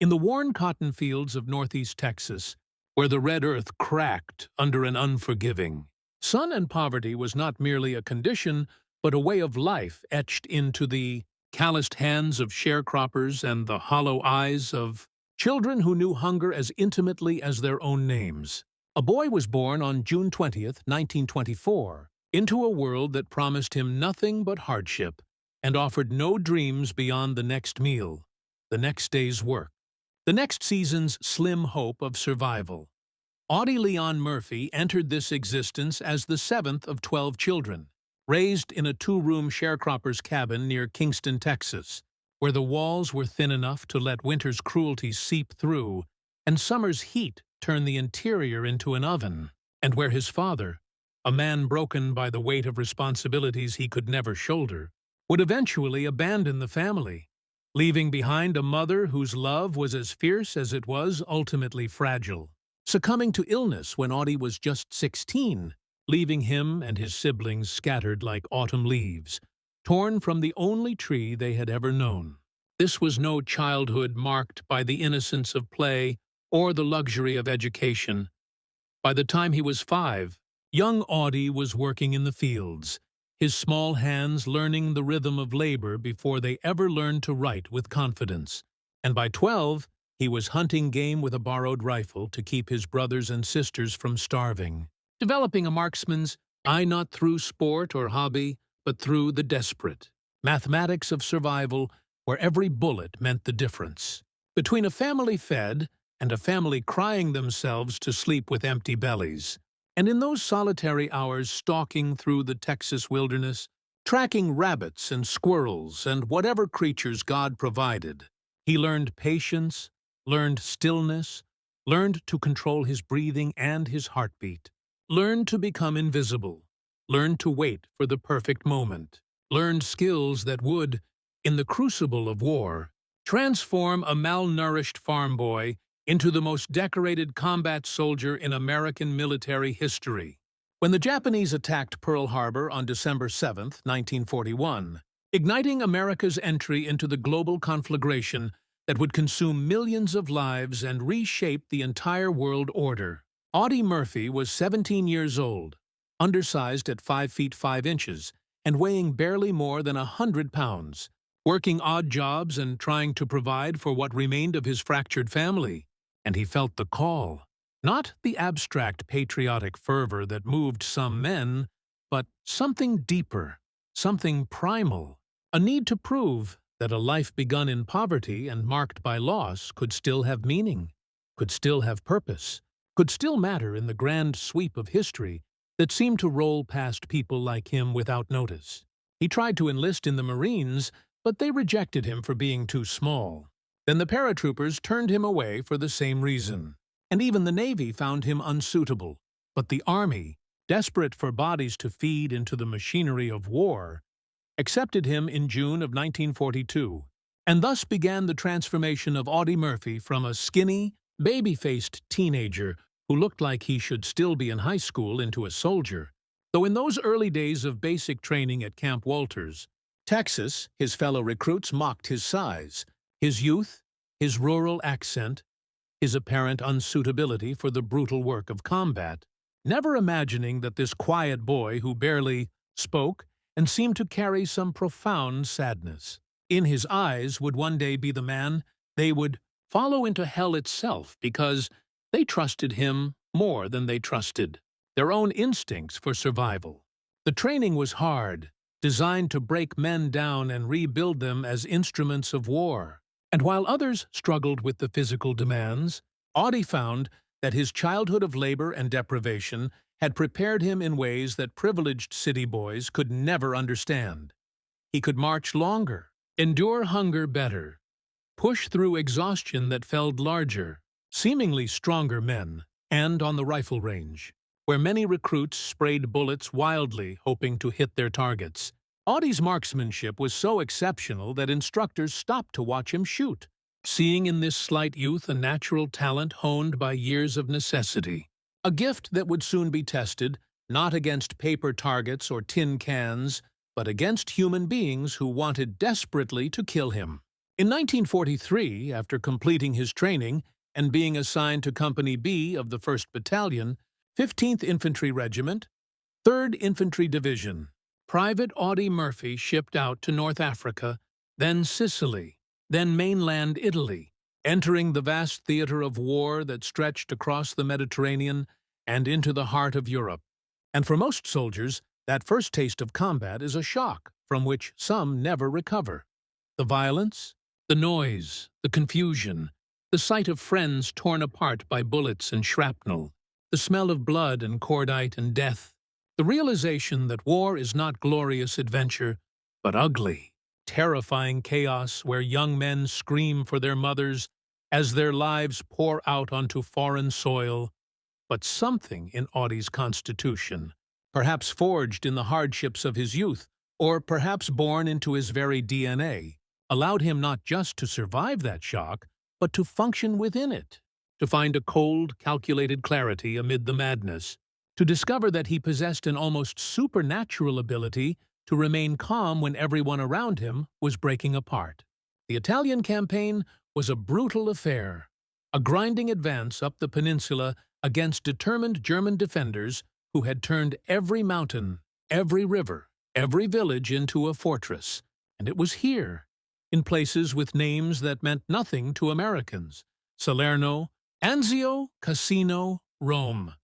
In the worn cotton fields of northeast Texas, where the red earth cracked under an unforgiving sun, and poverty was not merely a condition, but a way of life etched into the calloused hands of sharecroppers and the hollow eyes of children who knew hunger as intimately as their own names. A boy was born on June 20th, 1924, into a world that promised him nothing but hardship and offered no dreams beyond the next meal, the next day's work, the next season's slim hope of survival. Audie Murphy entered this existence as the seventh of 12 children, raised in a two-room sharecropper's cabin near Kingston, Texas, where the walls were thin enough to let winter's cruelty seep through and summer's heat turn the interior into an oven, and where his father, a man broken by the weight of responsibilities he could never shoulder, would eventually abandon the family, leaving behind a mother whose love was as fierce as it was ultimately fragile. Succumbing to illness when Audie was just 16, leaving him and his siblings scattered like autumn leaves, torn from the only tree they had ever known. This was no childhood marked by the innocence of play or the luxury of education. By the time he was 5, young Audie was working in the fields, his small hands learning the rhythm of labor before they ever learned to write with confidence. And by 12, he was hunting game with a borrowed rifle to keep his brothers and sisters from starving, developing a marksman's eye not through sport or hobby, but through the desperate mathematics of survival, where every bullet meant the difference between a family fed and a family crying themselves to sleep with empty bellies. And in those solitary hours stalking through the Texas wilderness, tracking rabbits and squirrels and whatever creatures God provided, he learned patience, learned stillness, learned to control his breathing and his heartbeat, learned to become invisible, learned to wait for the perfect moment, learned skills that would, in the crucible of war, transform a malnourished farm boy into the most decorated combat soldier in American military history. When the Japanese attacked Pearl Harbor on December 7, 1941, igniting America's entry into the global conflagration that would consume millions of lives and reshape the entire world order, Audie Murphy was 17 years old, undersized at 5 feet 5 inches, and weighing barely more than 100 pounds, working odd jobs and trying to provide for what remained of his fractured family. And he felt the call, not the abstract patriotic fervor that moved some men, but something deeper, something primal, a need to prove that a life begun in poverty and marked by loss could still have meaning, could still have purpose, could still matter in the grand sweep of history that seemed to roll past people like him without notice. He tried to enlist in the Marines, but they rejected him for being too small. Then the Paratroopers turned him away for the same reason, and even the Navy found him unsuitable. But the Army, desperate for bodies to feed into the machinery of war, accepted him in June of 1942, and thus began the transformation of Audie Murphy from a skinny, baby-faced teenager who looked like he should still be in high school into a soldier. Though in those early days of basic training at Camp Walters, Texas, his fellow recruits mocked his size, his youth, his rural accent, his apparent unsuitability for the brutal work of combat, never imagining that this quiet boy who barely spoke and seemed to carry some profound sadness in his eyes would one day be the man they would follow into hell itself because they trusted him more than they trusted their own instincts for survival. The training was hard, designed to break men down and rebuild them as instruments of war. And while others struggled with the physical demands, Audie found that his childhood of labor and deprivation had prepared him in ways that privileged city boys could never understand. He could march longer, endure hunger better, push through exhaustion that felt larger, seemingly stronger men, and on the rifle range, where many recruits sprayed bullets wildly hoping to hit their targets. Audie's marksmanship was so exceptional that instructors stopped to watch him shoot, seeing in this slight youth a natural talent honed by years of necessity, a gift that would soon be tested, not against paper targets or tin cans, but against human beings who wanted desperately to kill him. In 1943, after completing his training and being assigned to Company B of the 1st Battalion, 15th Infantry Regiment, 3rd Infantry Division, Private Audie Murphy shipped out to North Africa, then Sicily, then mainland Italy, entering the vast theater of war that stretched across the Mediterranean and into the heart of Europe. And for most soldiers, that first taste of combat is a shock from which some never recover. The violence, the noise, the confusion, the sight of friends torn apart by bullets and shrapnel, the smell of blood and cordite and death, the realization that war is not glorious adventure, but ugly, terrifying chaos where young men scream for their mothers as their lives pour out onto foreign soil. But something in Audie's constitution, perhaps forged in the hardships of his youth, or perhaps born into his very DNA, allowed him not just to survive that shock, but to function within it, to find a cold, calculated clarity amid the madness, to discover that he possessed an almost supernatural ability to remain calm when everyone around him was breaking apart. The Italian campaign was a brutal affair, a grinding advance up the peninsula against determined German defenders who had turned every mountain, every river, every village into a fortress. And it was here, in places with names that meant nothing to Americans, Salerno, Anzio, Cassino, Rome,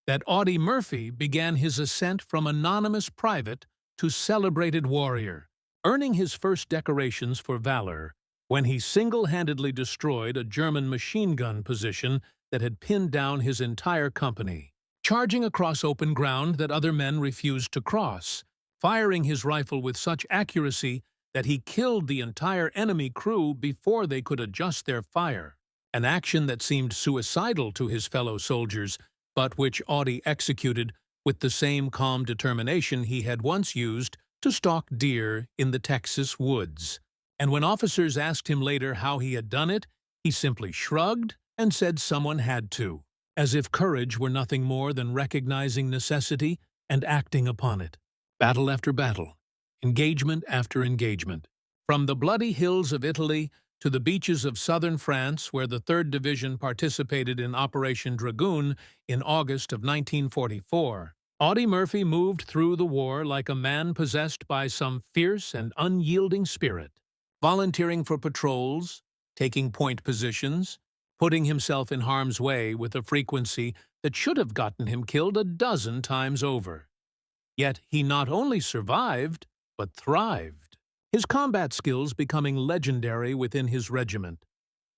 that Audie Murphy began his ascent from anonymous private to celebrated warrior, earning his first decorations for valor when he single-handedly destroyed a German machine gun position that had pinned down his entire company, charging across open ground that other men refused to cross, firing his rifle with such accuracy that he killed the entire enemy crew before they could adjust their fire, an action that seemed suicidal to his fellow soldiers, but which Audie executed with the same calm determination he had once used to stalk deer in the Texas woods. And when officers asked him later how he had done it, he simply shrugged and said someone had to, as if courage were nothing more than recognizing necessity and acting upon it. Battle after battle, engagement after engagement, from the bloody hills of Italy to the beaches of southern France, where the 3rd Division participated in Operation Dragoon in August of 1944, Audie Murphy moved through the war like a man possessed by some fierce and unyielding spirit, volunteering for patrols, taking point positions, putting himself in harm's way with a frequency that should have gotten him killed a dozen times over. Yet he not only survived, but thrived, his combat skills becoming legendary within his regiment.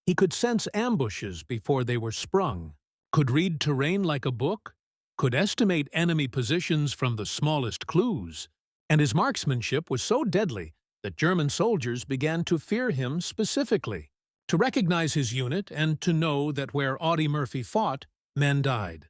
He could sense ambushes before they were sprung, could read terrain like a book, could estimate enemy positions from the smallest clues, and his marksmanship was so deadly that German soldiers began to fear him specifically, to recognize his unit and to know that where Audie Murphy fought, men died.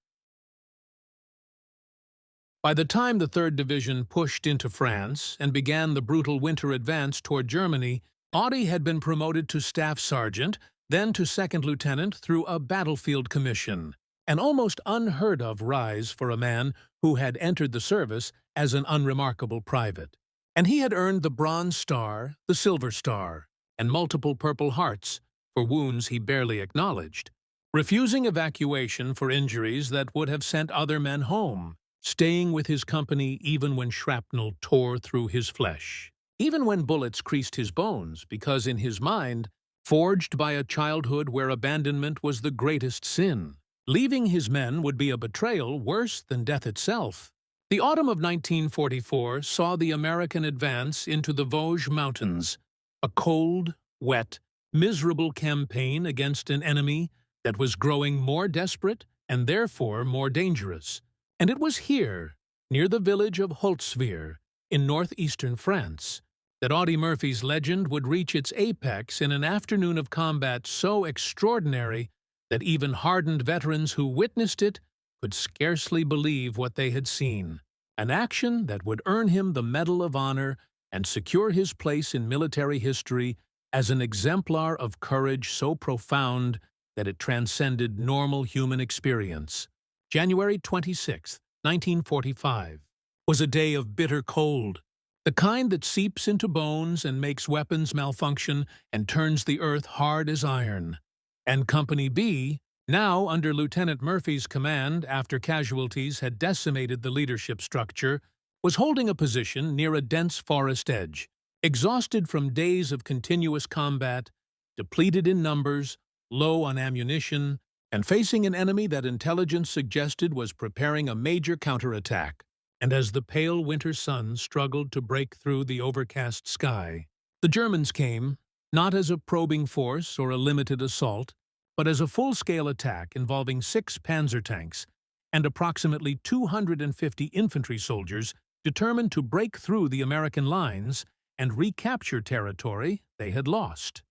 By the time the 3rd Division pushed into France and began the brutal winter advance toward Germany, Audie had been promoted to staff sergeant, then to 2nd lieutenant through a battlefield commission, an almost unheard-of rise for a man who had entered the service as an unremarkable private. And he had earned the Bronze Star, the Silver Star, and multiple Purple Hearts for wounds he barely acknowledged, refusing evacuation for injuries that would have sent other men home, staying with his company even when shrapnel tore through his flesh, even when bullets creased his bones, because in his mind, forged by a childhood where abandonment was the greatest sin, leaving his men would be a betrayal worse than death itself. The autumn of 1944 saw the American advance into the Vosges Mountains, a cold, wet, miserable campaign against an enemy that was growing more desperate and therefore more dangerous. And it was here, near the village of Holtzwihr, in northeastern France, that Audie Murphy's legend would reach its apex in an afternoon of combat so extraordinary that even hardened veterans who witnessed it could scarcely believe what they had seen, an action that would earn him the Medal of Honor and secure his place in military history as an exemplar of courage so profound that it transcended normal human experience. January 26, 1945, was a day of bitter cold. the kind that seeps into bones and makes weapons malfunction and turns the earth hard as iron. And Company B, now under Lieutenant Murphy's command after casualties had decimated the leadership structure, was holding a position near a dense forest edge, exhausted from days of continuous combat, depleted in numbers, low on ammunition, and facing an enemy that intelligence suggested was preparing a major counterattack. And as the pale winter sun struggled to break through the overcast sky, the Germans came, not as a probing force or a limited assault, but as a full-scale attack involving 6 panzer tanks and approximately 250 infantry soldiers determined to break through the American lines and recapture territory they had lost.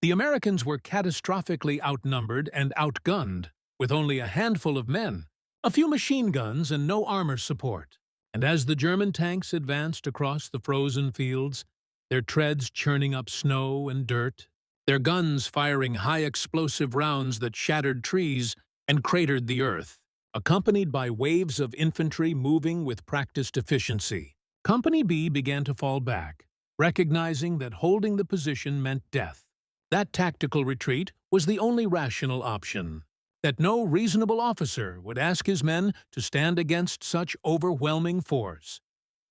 The Americans were catastrophically outnumbered and outgunned, with only a handful of men, a few machine guns, and no armor support. And as the German tanks advanced across the frozen fields, their treads churning up snow and dirt, their guns firing high-explosive rounds that shattered trees and cratered the earth, accompanied by waves of infantry moving with practiced efficiency, Company B began to fall back, recognizing that holding the position meant death. That tactical retreat was the only rational option, that no reasonable officer would ask his men to stand against such overwhelming force.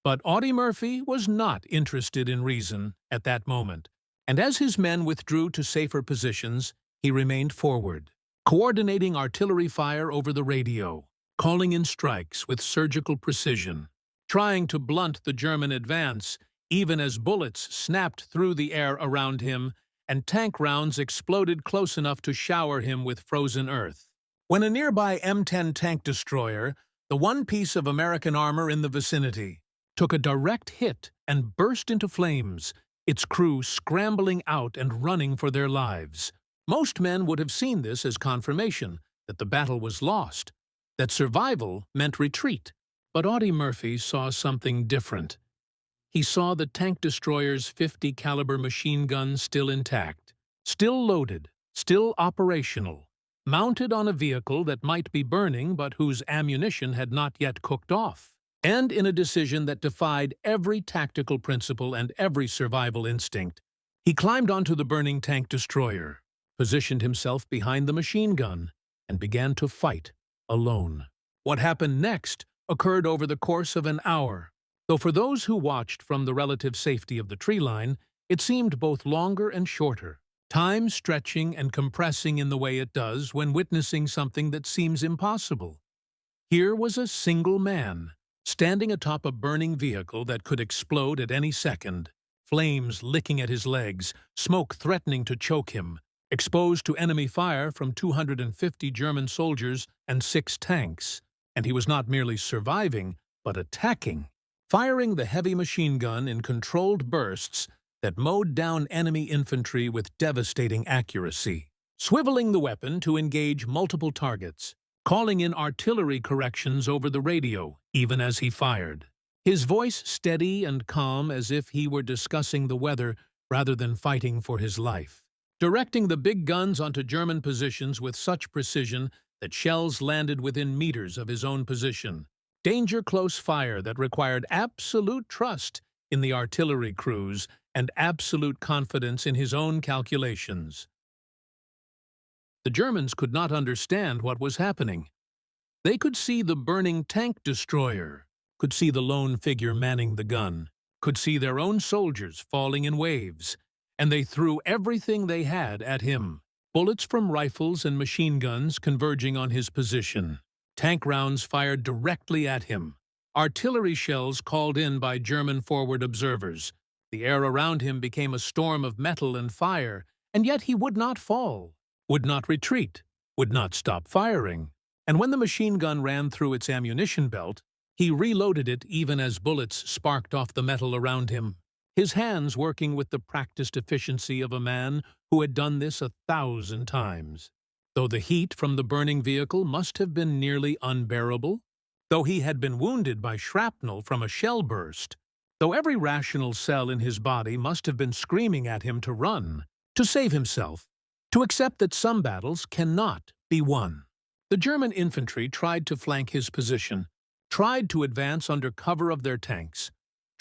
But Audie Murphy was not interested in reason at that moment, and as his men withdrew to safer positions, he remained forward, coordinating artillery fire over the radio, calling in strikes with surgical precision, trying to blunt the German advance even as bullets snapped through the air around him and tank rounds exploded close enough to shower him with frozen earth. When a nearby M10 tank destroyer, the one piece of American armor in the vicinity, took a direct hit and burst into flames, its crew scrambling out and running for their lives. Most men would have seen this as confirmation that the battle was lost, that survival meant retreat. But Audie Murphy saw something different. He saw the tank destroyer's 50 caliber machine gun still intact, still loaded, still operational, mounted on a vehicle that might be burning but whose ammunition had not yet cooked off. And in a decision that defied every tactical principle and every survival instinct, he climbed onto the burning tank destroyer, positioned himself behind the machine gun, and began to fight alone. What happened next occurred over the course of an hour, though for those who watched from the relative safety of the tree line, it seemed both longer and shorter, time stretching and compressing in the way it does when witnessing something that seems impossible. Here was a single man, standing atop a burning vehicle that could explode at any second, flames licking at his legs, smoke threatening to choke him, exposed to enemy fire from 250 German soldiers and 6 tanks. And he was not merely surviving, but attacking, firing the heavy machine gun in controlled bursts that mowed down enemy infantry with devastating accuracy, swiveling the weapon to engage multiple targets, calling in artillery corrections over the radio even as he fired, his voice steady and calm as if he were discussing the weather rather than fighting for his life, directing the big guns onto German positions with such precision that shells landed within meters of his own position, danger-close fire that required absolute trust in the artillery crews and absolute confidence in his own calculations. The Germans could not understand what was happening. They could see the burning tank destroyer, could see the lone figure manning the gun, could see their own soldiers falling in waves, and they threw everything they had at him. Bullets from rifles and machine guns converging on his position, tank rounds fired directly at him, artillery shells called in by German forward observers. The air around him became a storm of metal and fire, and yet he would not fall, would not retreat, would not stop firing. And when the machine gun ran through its ammunition belt, he reloaded it even as bullets sparked off the metal around him, his hands working with the practiced efficiency of a man who had done this 1,000 times. Though the heat from the burning vehicle must have been nearly unbearable, though he had been wounded by shrapnel from a shell burst, though every rational cell in his body must have been screaming at him to run, to save himself, to accept that some battles cannot be won. The German infantry tried to flank his position, tried to advance under cover of their tanks,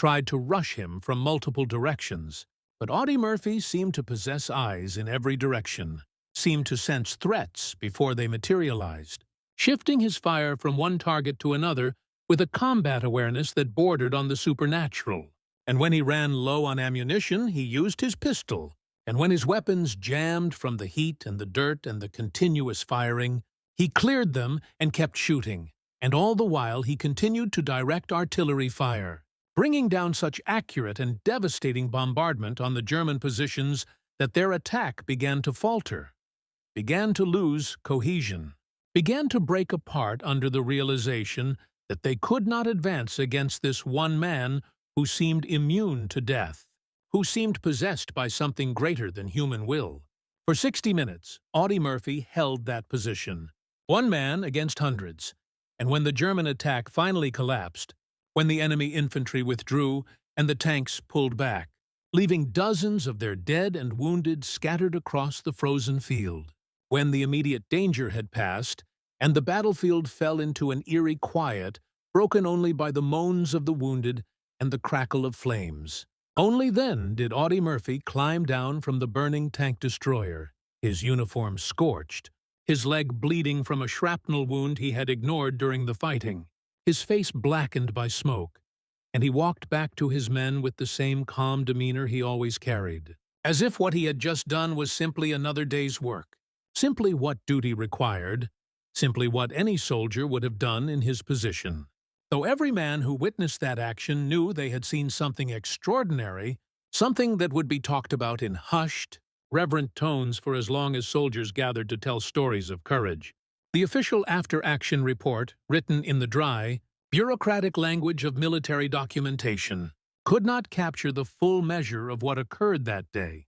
tried to rush him from multiple directions. But Audie Murphy seemed to possess eyes in every direction, seemed to sense threats before they materialized, shifting his fire from one target to another with a combat awareness that bordered on the supernatural. And when he ran low on ammunition, he used his pistol. And when his weapons jammed from the heat and the dirt and the continuous firing, he cleared them and kept shooting. And all the while he continued to direct artillery fire, bringing down such accurate and devastating bombardment on the German positions that their attack began to falter, began to lose cohesion, began to break apart under the realization that they could not advance against this one man who seemed immune to death, who seemed possessed by something greater than human will. For 60 minutes, Audie Murphy held that position, one man against hundreds, and when the German attack finally collapsed, when the enemy infantry withdrew and the tanks pulled back, leaving dozens of their dead and wounded scattered across the frozen field, when the immediate danger had passed and the battlefield fell into an eerie quiet broken only by the moans of the wounded and the crackle of flames. Only then did Audie Murphy climb down from the burning tank destroyer, his uniform scorched, his leg bleeding from a shrapnel wound he had ignored during the fighting, his face blackened by smoke, and he walked back to his men with the same calm demeanor he always carried, as if what he had just done was simply another day's work, simply what duty required, simply what any soldier would have done in his position. Though every man who witnessed that action knew they had seen something extraordinary, something that would be talked about in hushed, reverent tones for as long as soldiers gathered to tell stories of courage. The official after-action report, written in the dry, bureaucratic language of military documentation, could not capture the full measure of what occurred that day.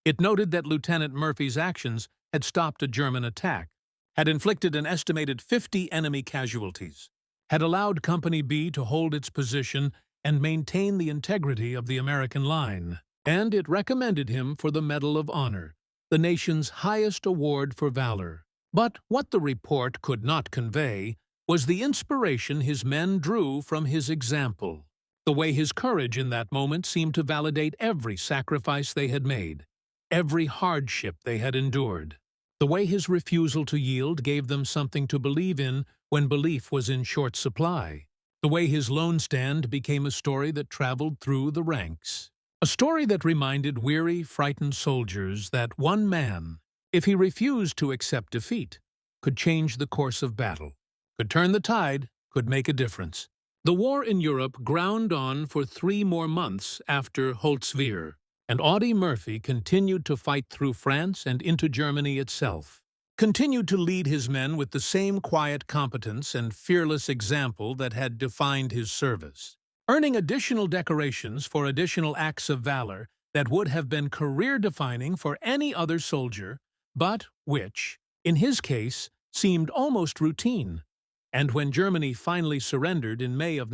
It noted that Lieutenant Murphy's actions had stopped a German attack, had inflicted an estimated 50 enemy casualties, had allowed Company B to hold its position and maintain the integrity of the American line, and it recommended him for the Medal of Honor, the nation's highest award for valor. But what the report could not convey was the inspiration his men drew from his example, the way his courage in that moment seemed to validate every sacrifice they had made, every hardship they had endured, the way his refusal to yield gave them something to believe in when belief was in short supply, the way his lone stand became a story that traveled through the ranks, a story that reminded weary, frightened soldiers that one man, if he refused to accept defeat, could change the course of battle, could turn the tide, could make a difference. The war in Europe ground on for 3 more months after Holtzwihr, and Audie Murphy continued to fight through France and into Germany itself, continued to lead his men with the same quiet competence and fearless example that had defined his service, earning additional decorations for additional acts of valor that would have been career-defining for any other soldier, but which, in his case, seemed almost routine. And when Germany finally surrendered in May of